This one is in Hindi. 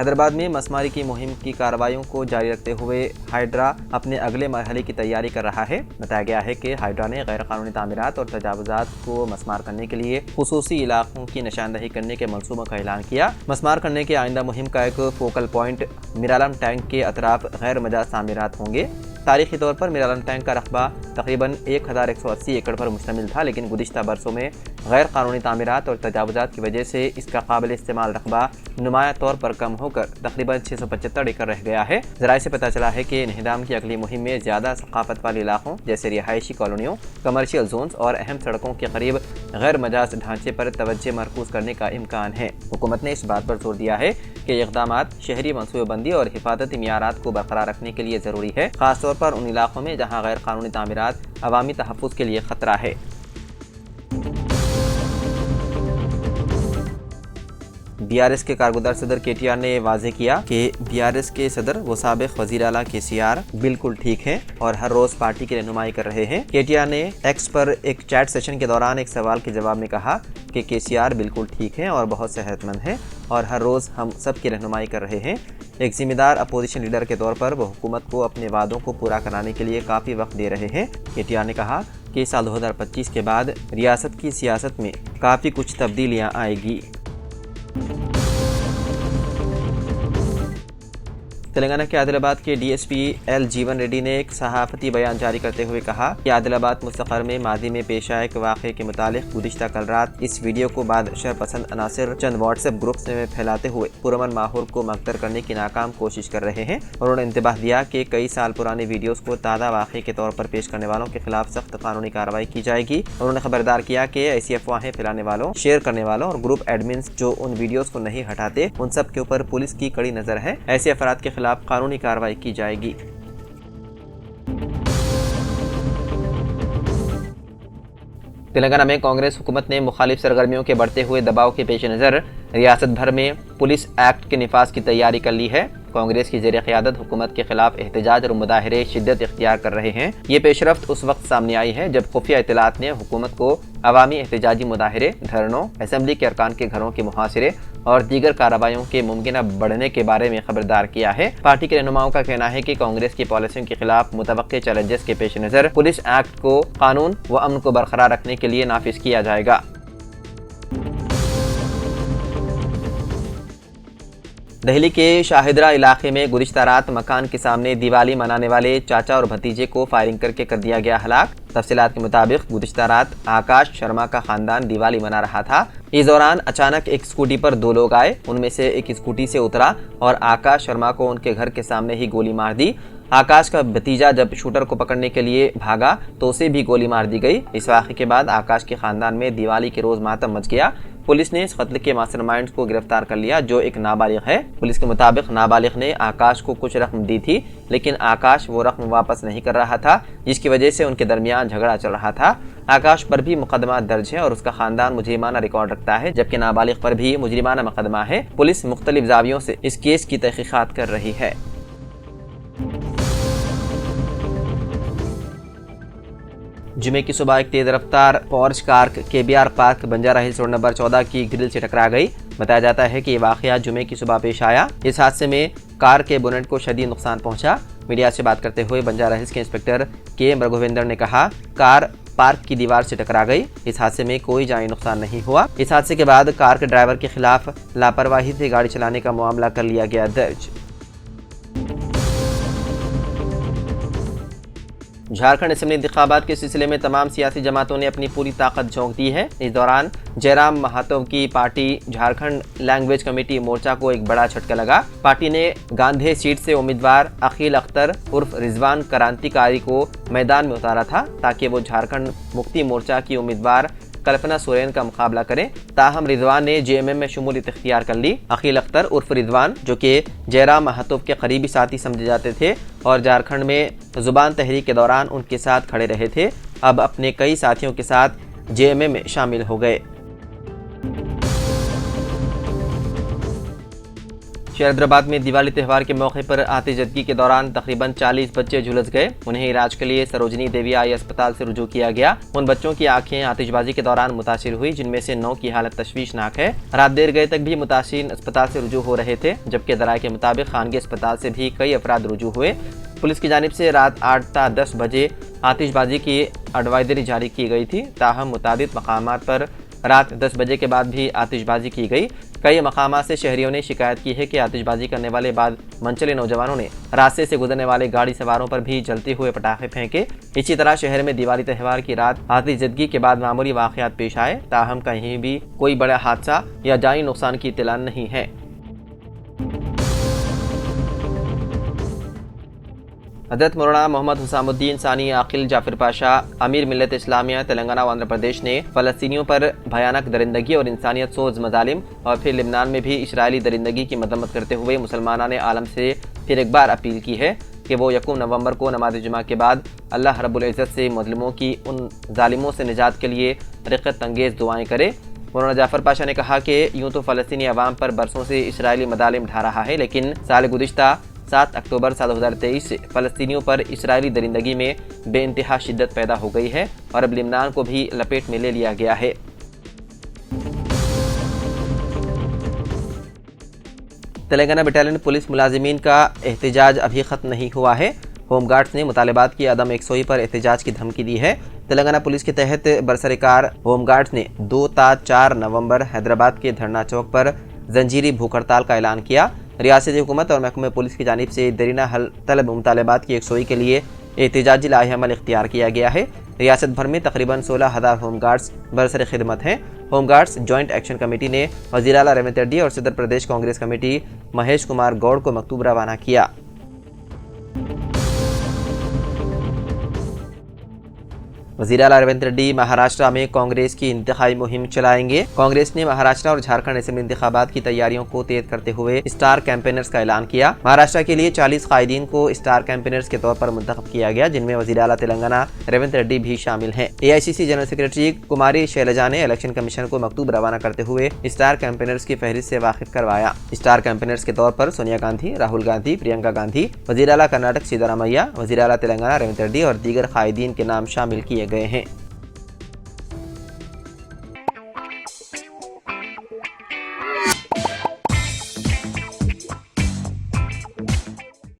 हैदराबाद में मछमारी की मुहिम की कार्रवाइयों को जारी रखते हुए हाइड्रा अपने अगले मरहले की तैयारी कर रहा है। बताया गया है कि हाइड्रा ने गैर कानूनी तामीरात और तजावुजात को मस्मार करने के लिए खुसूसी इलाकों की निशानदही करने के मंसूबों का ऐलान किया। मस्मार करने के आइंदा मुहिम का एक फोकल पॉइंट मिरालम टैंक के अतराफ गैर मजाज तामीरात होंगे। तारीखी तौर पर मिरालम टैंक का रकबा तकरीबन 1180 एकड़ पर मुश्तमिल था, लेकिन गुज़िश्ता बरसों में गैर कानूनी तामीरात और तजावुजात की वजह से इसका काबिल इस्तेमाल रकबा नुमाया तौर पर कम होकर तकरीबन 675 एकड़ रह गया है। ज़राए से पता चला है कि इंहदाम की अगली मुहिम में ज़्यादा सकाफत वाले इलाकों जैसे रिहायशी कॉलोनियों, कमर्शियल जोन्स और अहम सड़कों के करीब गैर मजाज ढांचे पर तवज्जो मरकूज़ करने का इम्कान है। हुकूमत ने इस बात पर जोर दिया है कि इक़दामात शहरी मनसूबेबंदी और हिफाजती मियारात को बरकरार रखने के लिए ज़रूरी है, खासतौर पर उन इलाकों में जहाँ गैर कानूनी तामीरात अवामी तहफ़्फ़ुज़ के लिए ख़तरा है। BRS के कारगुजार सदर KTR ने वाज़ेह किया कि BRS के सदर व साबिक़ वज़ीर आला KCR बिल्कुल ठीक हैं और हर रोज़ पार्टी की रहनुमाई कर रहे हैं। KTR ने X पर एक चैट सेशन के दौरान एक सवाल के जवाब में कहा कि KCR बिल्कुल ठीक हैं और बहुत सेहतमंद हैं और हर रोज़ हम सब की रहनुमाई कर रहे हैं। एक ज़िम्मेदार अपोजिशन लीडर के तौर पर वो हुकूमत को अपने वादों को पूरा कराने के लिए काफ़ी वक्त दे रहे हैं। KTR ने कहा कि साल 2025 के बाद रियासत की सियासत में काफ़ी कुछ तब्दीलियाँ आएगी। तेलंगाना के आदिलाबाद के DSP L जीवन रेड्डी ने एक सहाफ़ती बयान जारी करते हुए कहा कि आदिलाबाद मुस्तक़र में मादी में पेश आए एक वाक़े के मुतालिक गुज़िश्ता कल रात इस वीडियो को बादशाह पसंद अनासिर चंद व्हाट्सएप ग्रुप्स में फैलाते हुए पुरअमन माहौल को मख्तर करने की नाकाम कोशिश कर रहे हैं। उन्होंने इंतबाह दिया कि कई साल पुराने वीडियोस को ताज़ा वाक़े के तौर पर पेश करने वालों के खिलाफ सख्त कानूनी कार्रवाई की जाएगी। उन्होंने खबरदार किया कि ऐसी अफवाहें फैलाने वालों, शेयर करने वालों और ग्रुप एडमिन्स जो उन वीडियोस को नहीं हटाते उन सब के ऊपर पुलिस की कड़ी नज़र है। ऐसे अफराद के खिलाफ कानूनी कार्रवाई की जाएगी। तेलंगाना में कांग्रेस हुकूमत ने मुखालिफ सरगर्मियों के बढ़ते हुए दबाव के पेश नज़र रियासत भर में पुलिस एक्ट के निफाज की तैयारी कर ली है। कांग्रेस की ज़ेर क़यादत हुकूमत के खिलाफ एहतजाज और मुदाहरे शिद्दत इख्तियार कर रहे हैं। ये पेशरफ्त उस वक्त सामने आई है जब खुफिया इत्तलात ने हुकूमत को अवामी एहतजाजी मुदाहरे, धरनों, असम्बली के अरकान के घरों के मुहासिरे और दीगर कार्रवाइयों के मुमकिन बढ़ने के बारे में खबरदार किया है। पार्टी के रहनुमाओं का कहना है कि कांग्रेस की पॉलिसियों के खिलाफ मुतवक्के चैलेंजेस के पेश नज़र पुलिस एक्ट को कानून व अमन को बरकरार रखने के लिए नाफिज किया जाएगा। दिल्ली के शाहिदरा इलाके में गुज़िश्ता रात मकान के सामने दिवाली मनाने वाले चाचा और भतीजे को फायरिंग करके कर दिया गया हलाक। तफसीलात के मुताबिक गुज़िश्ता रात आकाश शर्मा का खानदान दिवाली मना रहा था। इस दौरान अचानक एक स्कूटी पर दो लोग आए। उनमें से एक स्कूटी से उतरा और आकाश शर्मा को उनके घर के सामने ही गोली मार दी। आकाश का भतीजा जब शूटर को पकड़ने के लिए भागा तो उसे भी गोली मार दी गई। इस वाक़े के बाद आकाश के खानदान में दिवाली के रोज़ मातम मच गया। पुलिस ने इस कत्ल के मास्टरमाइंड को गिरफ्तार कर लिया जो एक नाबालिग है। पुलिस के मुताबिक नाबालिग ने आकाश को कुछ रकम दी थी, लेकिन आकाश वो रकम वापस नहीं कर रहा था, जिसकी वजह से उनके दरमियान झगड़ा चल रहा था। आकाश पर भी मुकदमा दर्ज है और उसका खानदान मुजरिमाना रिकॉर्ड रखता है, जबकि नाबालिग पर भी मुजरिमाना मुकदमा है। पुलिस मुख्तलिफ ज़ावियों से इस केस की तहकीकात कर रही है। जुमे की सुबह एक तेज रफ्तार Porsche car KBR park Banjara hills road number 14 की ग्रिल से टकरा गई। बताया जाता है कि ये वाक़या जुमे की सुबह पेश आया। इस हादसे में कार के बोनेट को शदीद नुकसान पहुंचा। मीडिया से बात करते हुए बंजारा हिल्स के इंस्पेक्टर K मृघुवेंद्र ने कहा, कार पार्क की दीवार से टकरा गई। इस हादसे में कोई जानी नुकसान नहीं हुआ। इस हादसे के बाद कार के ड्राइवर के खिलाफ लापरवाही से गाड़ी चलाने का मामला कर लिया गया दर्ज। झारखंड असेंबली इंतखाबात के सिलसिले में तमाम सियासी जमातों ने अपनी पूरी ताकत झोंक दी है। इस दौरान जयराम महातो की पार्टी झारखंड लैंग्वेज कमेटी मोर्चा को एक बड़ा झटका लगा। पार्टी ने गांधी सीट से उम्मीदवार अकील अख्तर उर्फ रिजवान क्रांतिकारी को मैदान में उतारा था ताकि वो झारखंड मुक्ति मोर्चा की उम्मीदवार कल्पना सोरेन का मुकाबला करें। ताहम रिजवान ने JMM में शमूलियत इख्तियार कर ली। अकील अख्तर उर्फ रिजवान, जो कि जयराम महातो के करीबी साथी समझे जाते थे और झारखंड में जुबान तहरीक के दौरान उनके साथ खड़े रहे थे, अब अपने कई साथियों के साथ JMM में शामिल हो गए। हैदराबाद में दिवाली त्यौहार के मौके पर आतिशबाजी के दौरान तकरीबन 40 बच्चे झुलस गए। उन्हें इलाज के लिए सरोजनी देवी आई अस्पताल से रुजू किया गया। उन बच्चों की आंखें आतिशबाजी के दौरान मुतासिर हुई, जिनमें से 9 की हालत तशवीशनाक है। रात देर गए तक भी मुतासिर अस्पताल से रुजू हो रहे थे, जबकि दराए के मुताबिक खानगी अस्पताल से भी कई अफराद रुजू हुए। पुलिस की जानिब से रात 8 ता 10 बजे आतिशबाजी की एडवाइजरी जारी की गई थी। ताहम मुतादिद मकामात पर रात 10 बजे के बाद भी आतिशबाजी की गई। कई मकामात से शहरियों ने शिकायत की है कि आतिशबाजी करने वाले बाद मनचले नौजवानों ने रास्ते से गुजरने वाले गाड़ी सवारों पर भी जलते हुए पटाखे फेंके। इसी तरह शहर में दिवाली त्यौहार की रात आतिशबाजी के बाद मामूली वाक़यात पेश आए। ताहम कहीं भी कोई बड़ा हादसा या जानी नुकसान की इत्तला नहीं है। हज़रत मौलाना मोहम्मद हुसामुद्दीन सानी आकिल जाफिर पाशा अमीर मिल्लत इस्लामिया तेलंगाना और आंध्र प्रदेश ने फ़लस्तीनियों पर भयानक दरिंदगी और इंसानियत सोज मजालिम और फिर लिबनान में भी इसराइली दरिंदगी की मजम्मत करते हुए मुसलमाना ने आलम से फिर एक बार अपील की है कि वो 1 नवंबर को नमाज जुमा के बाद अल्लाह रब्बुल इज़्ज़त से मुज़लिमों की उन जालिमों से निजात के लिए रिक़्क़त अंगेज़ दुआएँ करे। मौलाना जाफर पाशा ने कहा कि यूँ तो फ़लस्तीनी अवाम पर बरसों से इसराइली मदालिम ढा रहा है, लेकिन साल गुज़िश्ता 7 अक्टूबर साल 2023 से फ़लस्तीनियों पर इसराइली दरिंदगी में बेइंतहा शिद्दत पैदा हो गई है और अब लिबनान को भी लपेट में ले लिया गया है। तेलंगाना बटालियन पुलिस मुलाजिमीन का एहतजाज अभी ख़त्म नहीं हुआ है। होमगार्ड्स ने मुतालिबात की अदम एकसोई पर एहतजाज की धमकी दी है। तेलंगाना पुलिस के तहत बरसरकार होमगार्ड्स ने 2 ता 4 नवंबर हैदराबाद के धरना चौक पर जंजीरी भूख हड़ताल का ऐलान किया। रियासती हुकूमत और महकमे पुलिस की जानिब से दरीना हल तलब मुतालिबात की एकसोई के लिए एहतजाजी लाहेअमल इख्तियार किया गया है। रियासत भर में तकरीबन 16,000 होमगार्ड्स बरसर खिदमत हैं। होमगार्ड्स जॉइंट एक्शन कमेटी ने वज़ीर आला रेवंत रेड्डी और सदर प्रदेश कांग्रेस कमेटी महेश कुमार गौड़ को मकतूब रवाना किया। वज़ीर आला रेवंत रेड्डी महाराष्ट्र में कांग्रेस की इंतखाबी मुहिम चलाएंगे। कांग्रेस ने महाराष्ट्र और झारखंड असेंबली इंतखाबात की तैयारियों को तेज करते हुए स्टार कैंपेनर्स का ऐलान किया। महाराष्ट्र के लिए 40 कायदीन को स्टार कैंपेनर्स के तौर पर मुंतखब किया गया, जिनमें वज़ीर आला तेलंगाना रेवंत रेड्डी भी शामिल हैं। AICC जनरल सेक्रेटरी कुमारी शैलजा ने इलेक्शन कमीशन को मकतूब रवाना करते हुए स्टार कैंपेनर्स की फहरिस्त से वाकिफ करवाया। स्टार कैंपेनर्स के तौर पर सोनिया गांधी, राहुल गांधी, प्रियंका गांधी, वज़ीर आला कर्नाटक सिद्धारामैया, वज़ीर आला तेलंगाना रेवंत रेड्डी और दीगर कायदीन के नाम शामिल किए गए हैं।